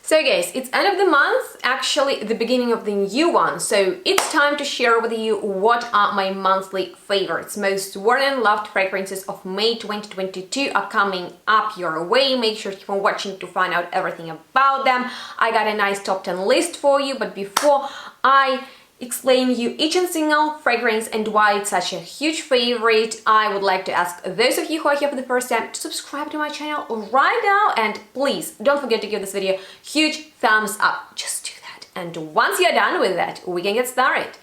So guys, it's end of the month, actually the beginning of the new one, so it's time to share with you what are my monthly favorites. Most worn and loved fragrances of May 2022 are coming up your way. Make sure to keep on watching to find out everything about them. I got a nice top 10 list for you, but before I explain you each and single fragrance and why it's such a huge favorite, I would like to ask those of you who are here for the first time to subscribe to my channel right now, and please don't forget to give this video a huge thumbs up. Just do that, and once you're done with that, we can get started.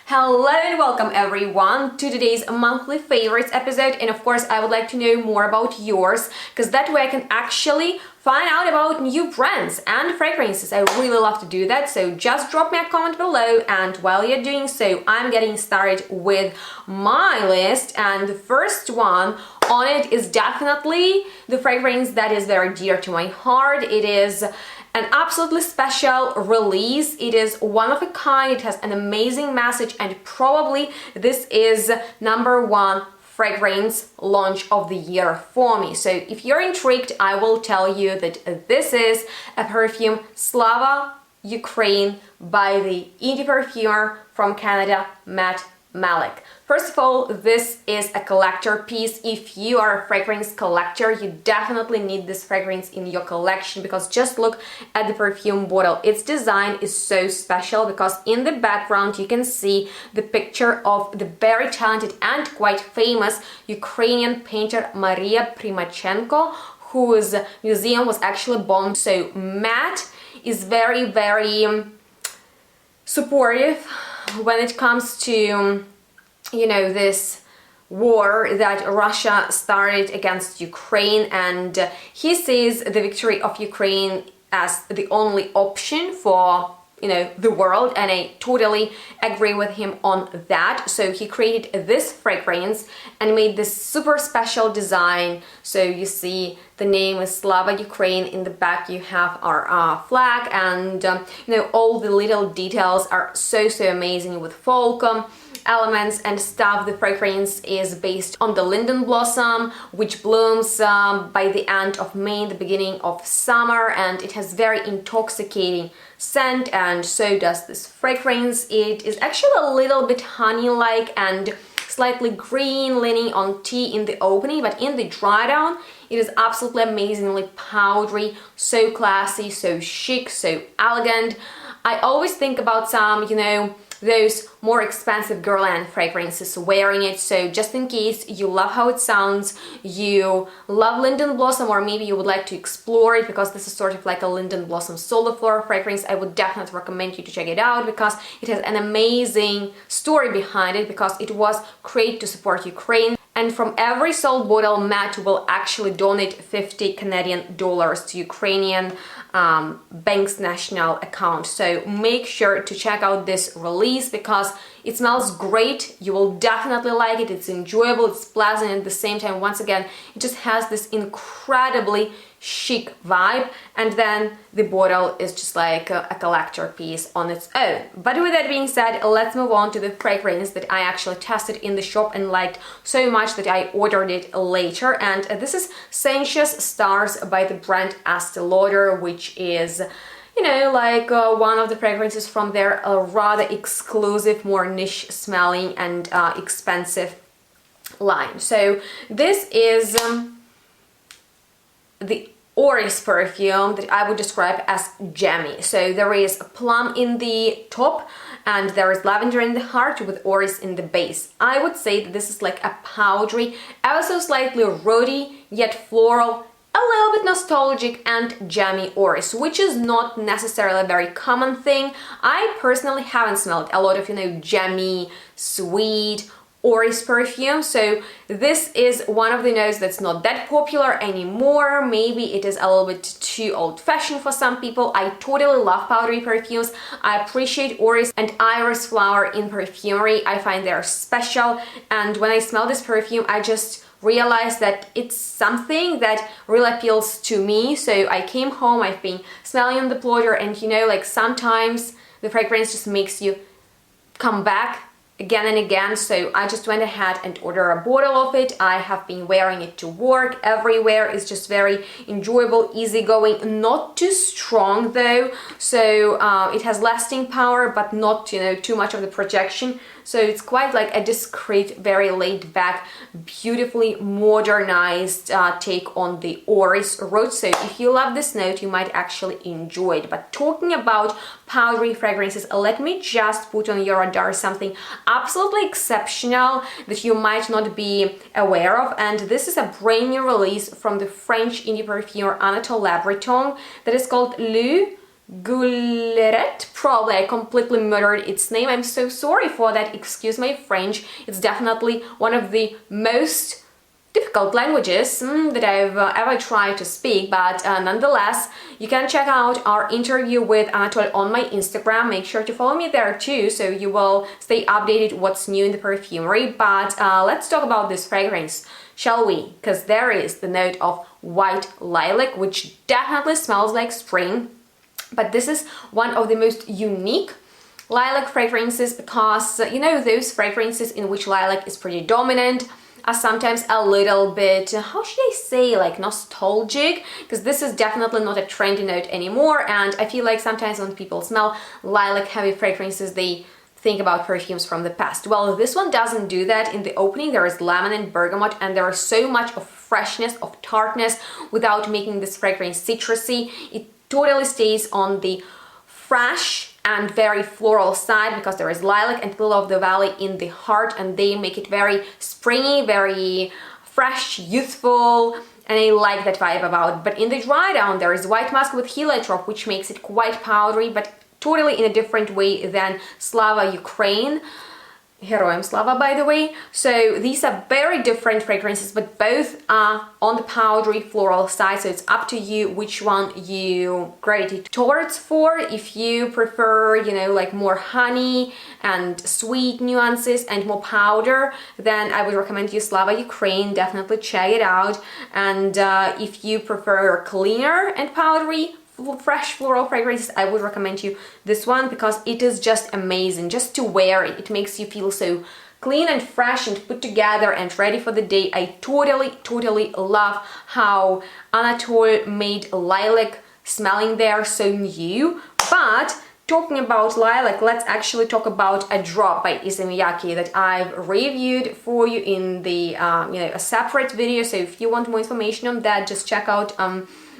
Hello and welcome everyone to today's monthly favorites episode, and of course I would like to know more about yours, because that way I can actually find out about new brands and fragrances. I really love to do that, so just drop me a comment below, and while you're doing so, I'm getting started with my list, and the first one on it is definitely the fragrance that is very dear to my heart. It is an absolutely special release. It is one of a kind. It has an amazing message, and probably this is #1 fragrance launch of the year for me. So if you're intrigued, I will tell you that this is a perfume Slava Ukraine by the indie perfumer from Canada, Matt Malik. First of all, this is a collector piece. If you are a fragrance collector, you definitely need this fragrance in your collection, because just look at the perfume bottle. Its design is so special because in the background you can see the picture of the very talented and quite famous Ukrainian painter Maria Primachenko, whose museum was actually bombed. So Matt is very, very supportive when it comes to, you know, this war that Russia started against Ukraine, and he sees the victory of Ukraine as the only option for, you know, the world, and I totally agree with him on that. So he created this fragrance and made this super special design. So you see the name is Slava Ukraine. In the back you have our flag, and you know, all the little details are so amazing with folk elements and stuff. The fragrance is based on the linden blossom, which blooms by the end of May, the beginning of summer, and it has very intoxicating scent, and so does this fragrance. It is actually a little bit honey-like and slightly green, leaning on tea in the opening, but in the dry down it is absolutely amazingly powdery, so classy, so chic, so elegant. I always think about some, you know, those more expensive girl-end fragrances wearing it, so just in case you love how it sounds, you love linden blossom, or maybe you would like to explore it, because this is sort of like a linden blossom solo floral fragrance, I would definitely recommend you to check it out, because it has an amazing story behind it, because it was created to support Ukraine. And from every sold bottle, Matt will actually donate 50 Canadian dollars to Ukrainian bank's national account. So make sure to check out this release, because it smells great. You will definitely like it. It's enjoyable, it's pleasant, and at the same time, once again, it just has this incredibly chic vibe, and then the bottle is just like a collector piece on its own. But with that being said, let's move on to the fragrance that I actually tested in the shop and liked so much that I ordered it later, and this is Sanchez Stars by the brand Estee Lauder, which is, you know, like one of the fragrances from their rather exclusive, more niche smelling and expensive line. So this is the Oris perfume that I would describe as jammy. So there is plum in the top and there is lavender in the heart with Oris in the base. I would say that this is like a powdery, ever so slightly rody yet floral, a little bit nostalgic and jammy Oris, which is not necessarily a very common thing. I personally haven't smelled a lot of, you know, jammy, sweet Oris perfume, so this is one of the notes that's not that popular anymore. Maybe it is a little bit too old-fashioned for some people. I totally love powdery perfumes. I appreciate Oris and iris flower in perfumery. I find they're special, and when I smell this perfume, I just realized that it's something that really appeals to me. So I came home, I've been smelling on the plotter, and you know, like sometimes the fragrance just makes you come back again and again, so I just went ahead and ordered a bottle of it. I have been wearing it to work, everywhere. It's just very enjoyable, easygoing, not too strong though, so it has lasting power but not, you know, too much of the projection. So it's quite like a discreet, very laid back, beautifully modernized take on the Oris Road. So if you love this note, you might actually enjoy it. But talking about powdery fragrances, let me just put on your radar something absolutely exceptional that you might not be aware of. And this is a brand new release from the French indie perfumer Anatoly Retal that is called Le Guilleret. Probably I completely murdered its name. I'm so sorry for that. Excuse my French. It's definitely one of the most difficult languages that I've ever tried to speak, but nonetheless, you can check out our interview with Anatoly on my Instagram. Make sure to follow me there too, so you will stay updated what's new in the perfumery. But let's talk about this fragrance, shall we? Because there is the note of white lilac, which definitely smells like spring. But this is one of the most unique lilac fragrances because, you know, those fragrances in which lilac is pretty dominant are sometimes a little bit, how should I say, like nostalgic, because this is definitely not a trendy note anymore. And I feel like sometimes when people smell lilac heavy fragrances, they think about perfumes from the past. Well, this one doesn't do that. In the opening, there is lemon and bergamot, and there is so much of freshness, of tartness, without making this fragrance citrusy. It totally stays on the fresh and very floral side because there is lilac and lily of the valley in the heart, and they make it very springy, very fresh, youthful, and I like that vibe about it. But in the dry down, there is white musk with heliotrope, which makes it quite powdery, but totally in a different way than Slava Ukraine. Heroem Slava, by the way. So these are very different fragrances, but both are on the powdery floral side, so it's up to you which one you gravitate towards for. If you prefer, you know, like more honey and sweet nuances and more powder, then I would recommend you Slava Ukraine. Definitely check it out. And if you prefer cleaner and powdery fresh floral fragrances, I would recommend you this one because it is just amazing just to wear it. It makes you feel so clean and fresh and put together and ready for the day. I totally love how Anatoly made lilac smelling there so new. But talking about lilac, let's actually talk about a drop by Issey Miyake that I've reviewed for you in the you know, a separate video. So if you want more information on that, just check out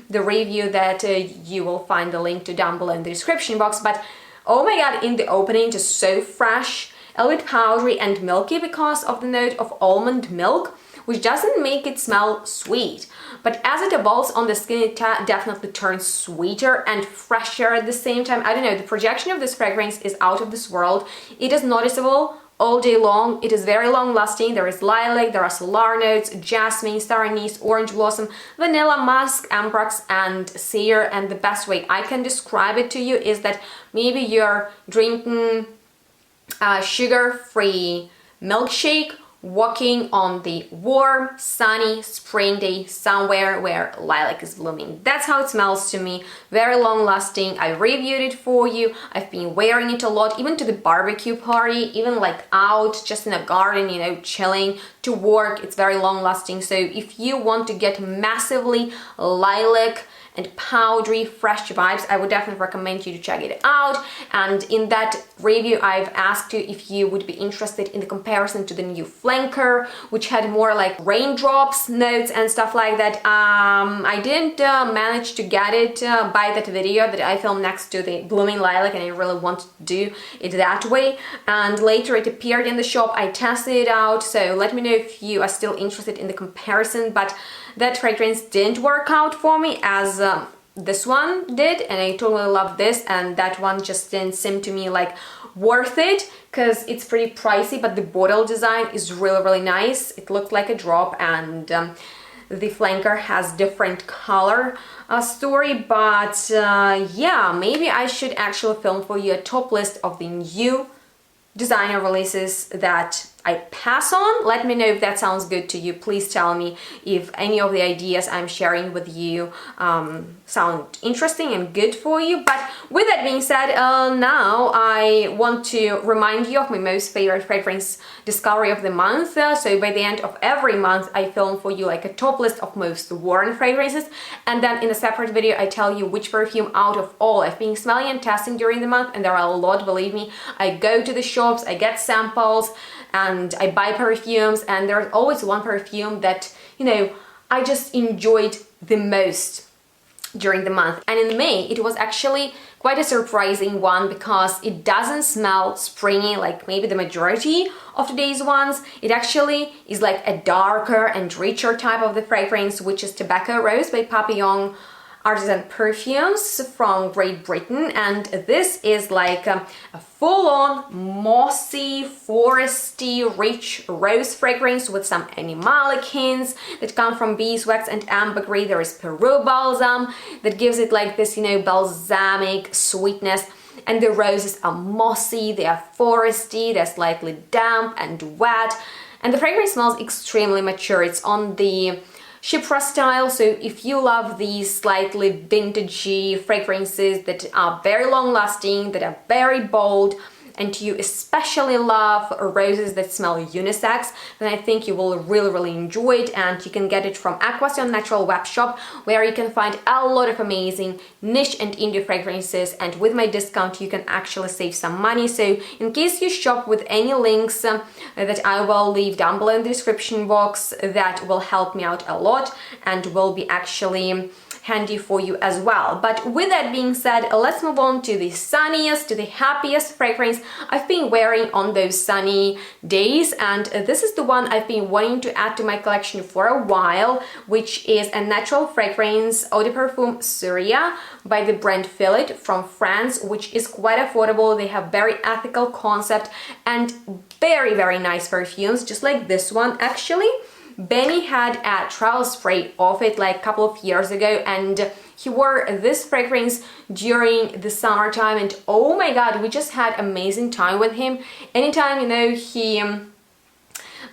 the review that you will find the link to down below in the description box. But oh my god, in the opening, just so fresh, a little powdery and milky because of the note of almond milk, which doesn't make it smell sweet, but as it evolves on the skin, it definitely turns sweeter and fresher at the same time. I don't know, the projection of this fragrance is out of this world. It is noticeable all day long. It is very long lasting. There is lilac, there are solar notes, jasmine, star anise, orange blossom, vanilla, musk, ambrax, and cedar. And the best way I can describe it to you is that maybe you're drinking a sugar-free milkshake, walking on the warm, sunny spring day somewhere where lilac is blooming. That's how it smells to me. Very long lasting. I reviewed it for you. I've been wearing it a lot, even to the barbecue party, even like out, just in a garden, you know, chilling, to work. It's very long lasting. So if you want to get massively lilac and powdery fresh vibes, I would definitely recommend you to check it out. And in that review, I've asked you if you would be interested in the comparison to the new flanker, which had more like raindrops notes and stuff like that. I didn't manage to get it by that video that I filmed next to the blooming lilac, and I really want to do it that way. And later it appeared in the shop. I tested it out, so let me know if you are still interested in the comparison. But that fragrance didn't work out for me as this one did, and I totally love this, and that one just didn't seem to me like worth it because it's pretty pricey, but the bottle design is really nice. It looked like a drop, and the flanker has different color story. But yeah, maybe I should actually film for you a top list of the new designer releases that I pass on. Let me know if that sounds good to you. Please tell me if any of the ideas I'm sharing with you sound interesting and good for you. But with that being said, now I want to remind you of my most favorite fragrance discovery of the month. So by the end of every month, I film for you like a top list of most worn fragrances, and then in a separate video I tell you which perfume out of all I've been smelling and testing during the month, and there are a lot, believe me. I go to the shops, I get samples, and I buy perfumes, and there's always one perfume that, you know, I just enjoyed the most during the month. And in May it was actually quite a surprising one, because it doesn't smell springy like maybe the majority of today's ones. It actually is like a darker and richer type of the fragrance, which is Tobacco Rose by Papillon Artisan Perfumes from Great Britain. And this is like a full-on mossy, foresty, rich rose fragrance with some animalic hints that come from beeswax and ambergris. There is Peru balsam that gives it like this, you know, balsamic sweetness. And the roses are mossy, they are foresty, they're slightly damp and wet. And the fragrance smells extremely mature. It's on the Shipra style, so if you love these slightly vintagey fragrances that are very long lasting, that are very bold, and you especially love roses that smell unisex, then I think you will really enjoy it. And you can get it from Aquasion Natural web shop, where you can find a lot of amazing niche and indie fragrances, and with my discount you can actually save some money. So in case you shop with any links that I will leave down below in the description box, that will help me out a lot and will be actually handy for you as well. But with that being said, let's move on to the sunniest, to the happiest fragrance I've been wearing on those sunny days. And this is the one I've been wanting to add to my collection for a while, which is a natural fragrance Eau de Parfum Syria by the brand Fillet from France, which is quite affordable. They have very ethical concept and very nice perfumes, just like this one actually. Benny had a trial spray of it like a couple of years ago, and he wore this fragrance during the summertime, and oh my god, we just had amazing time with him. Anytime, you know, he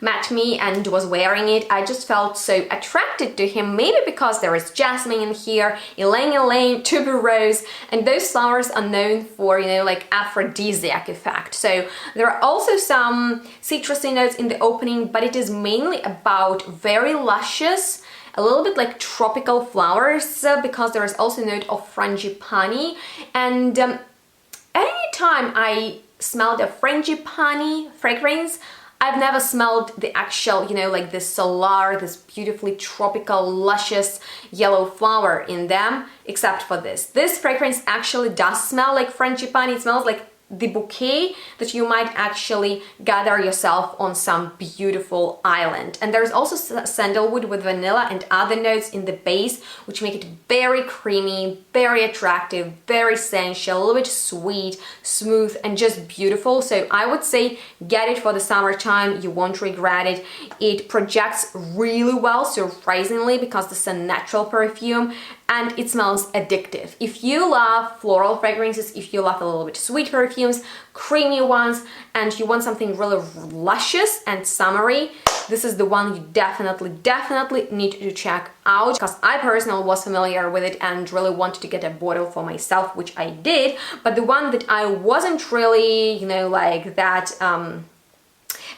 met me and was wearing it, I just felt so attracted to him, maybe because there is jasmine in here, ylang ylang, tuberose, and those flowers are known for, you know, like aphrodisiac effect. So there are also some citrusy notes in the opening, but it is mainly about very luscious, a little bit like tropical flowers, because there is also a note of frangipani. And anytime I smelled a frangipani fragrance, I've never smelled the actual, you know, like this solar, this beautifully tropical, luscious yellow flower in them, except for this. This fragrance actually does smell like frangipani. It smells like the bouquet that you might actually gather yourself on some beautiful island. And there's also sandalwood with vanilla and other notes in the base, which make it very creamy, very attractive, very sensual, a little bit sweet, smooth, and just beautiful. So I would say get it for the summertime, you won't regret it. It projects really well, surprisingly, because this is a natural perfume, and it smells addictive. If you love floral fragrances, if you love a little bit sweet perfumes, creamy ones, and you want something really luscious and summery, this is the one you definitely need to check out, because I personally was familiar with it and really wanted to get a bottle for myself, which I did. But the one that I wasn't really, you know, like that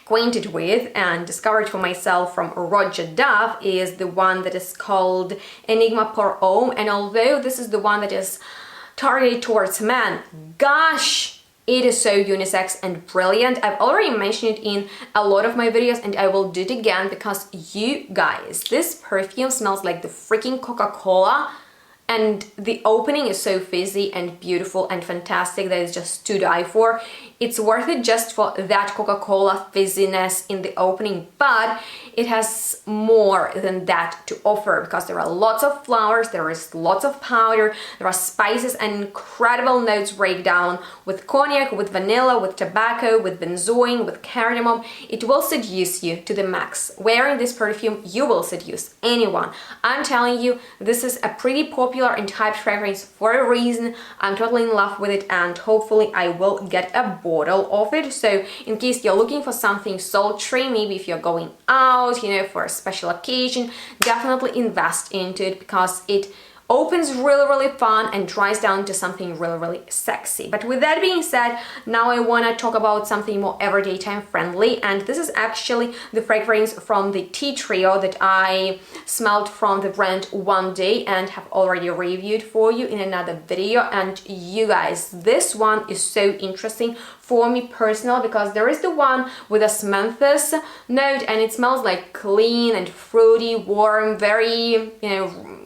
acquainted with and discovered for myself from Roger Dove is the one that is called Enigma PERFUME. And although this is the one that is targeted towards men, gosh, it is so unisex and brilliant. I've already mentioned it in a lot of my videos, and I will do it again because you guys, this perfume smells like the freaking Coca-Cola. And the opening is so fizzy and beautiful and fantastic that it's just to die for. It's worth it just for that Coca-Cola fizziness in the opening, but it has more than that to offer, because there are lots of flowers, there is lots of powder, there are spices and incredible notes breakdown with cognac, with vanilla, with tobacco, with benzoin, with cardamom. It will seduce you to the max. Wearing this perfume, you will seduce anyone. I'm telling you, this is a pretty popular popular and hyped fragrance for a reason. I'm totally in love with it, and hopefully I will get a bottle of it. So in case you're looking for something sultry, maybe if you're going out, you know, for a special occasion, definitely invest into it, because it opens really fun and dries down to something really sexy. But with that being said, now I want to talk about something more everyday time friendly, and this is actually the fragrance from the tea trio that I smelled from the brand One Day and have already reviewed for you in another video. And you guys, this one is so interesting for me personally, because there is the one with a Sanchez note, and it smells like clean and fruity, warm, very, you know,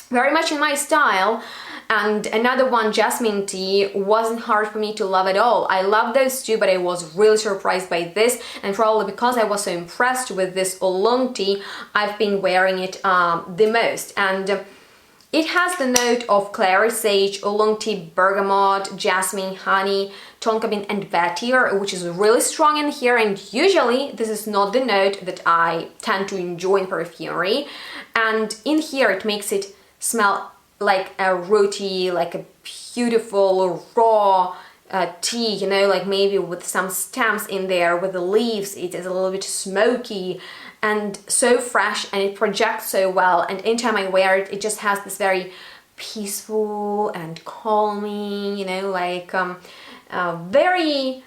very much in my style. And another one, jasmine tea, wasn't hard for me to love at all. I love those two, but I was really surprised by this, and probably because I was so impressed with this oolong tea, I've been wearing it the most. And it has the note of clary sage, oolong tea, bergamot, jasmine, honey, tonka bean and vetiver, which is really strong in here, and usually this is not the note that I tend to enjoy in perfumery. And in here it makes it smell like a rooty, like a beautiful raw tea, you know, like maybe with some stems in there, with the leaves. It is a little bit smoky and so fresh, and it projects so well. And anytime I wear it, it just has this very peaceful and calming, you know, like very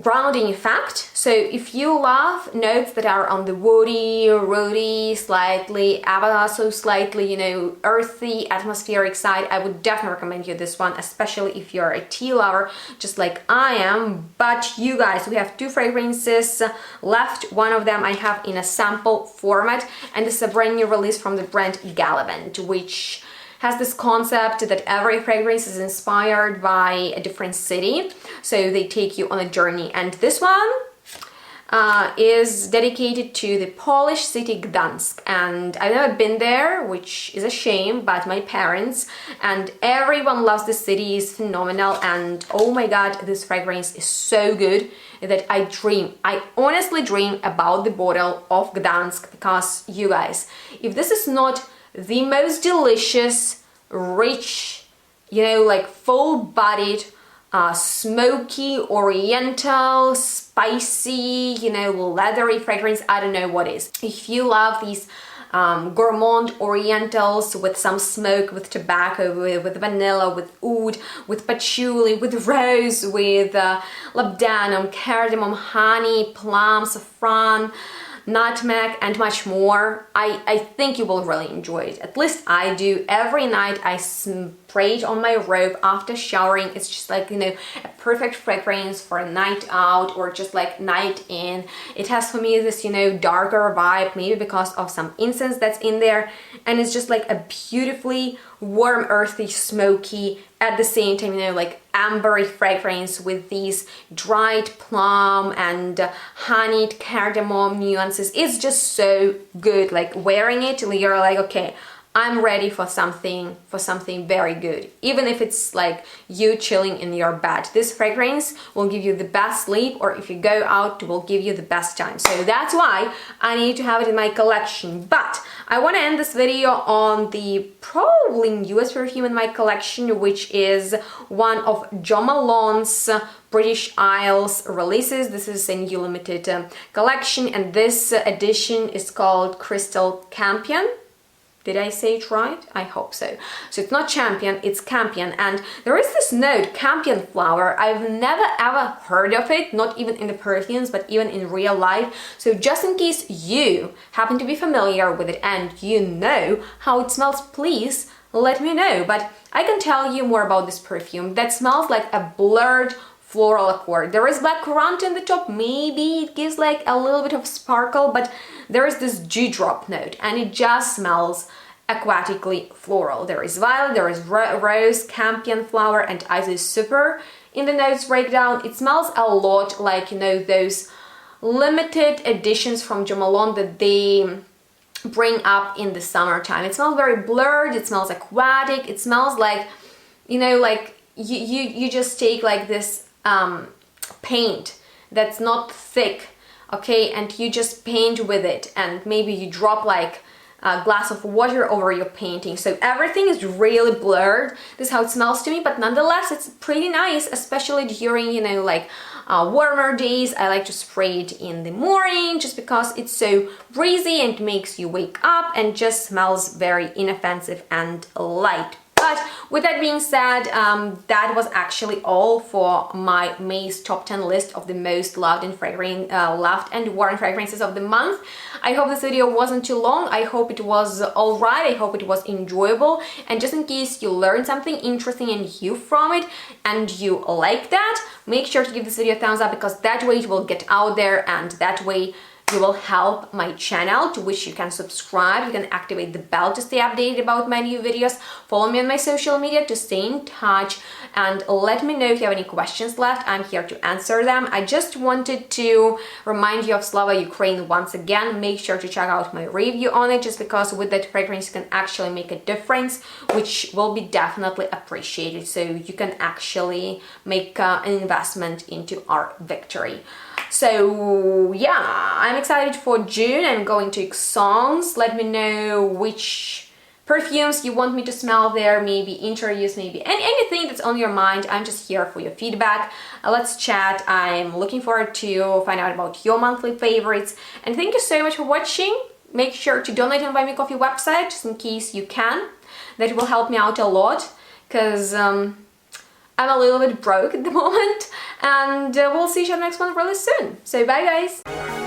grounding effect. So if you love notes that are on the woody, roady, slightly, so slightly, you know, earthy, atmospheric side, I would definitely recommend you this one, especially if you're a tea lover, just like I am. But you guys, we have two fragrances left. One of them I have in a sample format, and this is a brand new release from the brand Gallivant, which has this concept that every fragrance is inspired by a different city, so they take you on a journey. And this one is dedicated to the Polish city Gdansk, and I've never been there, which is a shame, but my parents and everyone loves the city, is phenomenal. And oh my god, this fragrance is so good that I honestly dream about the bottle of Gdansk, because you guys, if this is not the most delicious, rich, you know, like full-bodied, smoky, oriental, spicy, you know, leathery fragrance, I don't know what is. If you love these gourmand orientals with some smoke, with tobacco, with vanilla, with oud, with patchouli, with rose, with labdanum, cardamom, honey, plum, saffron, nutmeg and much more, I think you will really enjoy it. At least I do. Every night I spray it on my robe after showering. It's just like, you know, a perfect fragrance for a night out or just like night in. It has for me this, you know, darker vibe, maybe because of some incense that's in there, and it's just like a beautifully warm, earthy, smoky, at the same time, you know, like ambery fragrance with these dried plum and honeyed cardamom nuances. It's just so good. Like wearing it, you're like, okay, I'm ready for something very good. Even if it's like you chilling in your bed, this fragrance will give you the best sleep, or if you go out, it will give you the best time. So that's why I need to have it in my collection. But I want to end this video on the probably newest perfume in my collection, which is one of Jo Malone's British Isles releases. This is a new limited collection, and this edition is called Crystal Campion. Did I say it right? I hope so. So it's not champion, it's campion. And there is this note, campion flower. I've never ever heard of it, not even in the perfumes, but even in real life. So just in case you happen to be familiar with it and you know how it smells, please let me know. But I can tell you more about this perfume that smells like a blurred floral accord. There is black currant in the top, maybe it gives like a little bit of sparkle, but there is this dewdrop note, and it just smells aquatically floral. There is violet, there is rose, campion flower, and isis super in the notes breakdown. It smells a lot like, you know, those limited editions from Jo Malone that they bring up in the summertime. It smells very blurred, it smells aquatic, it smells like, you know, like you just take like this paint that's not thick, okay, and you just paint with it, and maybe you drop like glass of water over your painting. So everything is really blurred. This is how it smells to me, but nonetheless it's pretty nice, especially during, you know, like warmer days. I like to spray it in the morning just because it's so breezy and makes you wake up, and just smells very inoffensive and light. But with that being said, that was actually all for my May's top 10 list of the most loved and worn fragrances of the month. I hope this video wasn't too long. I hope it was alright. I hope it was enjoyable. And just in case you learned something interesting and new from it and you like that, make sure to give this video a thumbs up, because that way it will get out there, and that way you will help my channel, to which you can subscribe. You can activate the bell to stay updated about my new videos. Follow me on my social media to stay in touch, and let me know if you have any questions left. I'm here to answer them. I just wanted to remind you of Slava Ukraine once again. Make sure to check out my review on it, just because with that fragrance you can actually make a difference, which will be definitely appreciated. So you can actually make an investment into our victory. So yeah, I'm excited for June. I'm going to Gdansk. Let me know which perfumes you want me to smell there, maybe interviews, maybe anything that's on your mind. I'm just here for your feedback. Let's chat. I'm looking forward to find out about your monthly favorites. And thank you so much for watching. Make sure to donate on Buy Me Coffee website, just in case you can. That will help me out a lot, because I'm a little bit broke at the moment, and we'll see each other next one really soon. So bye guys!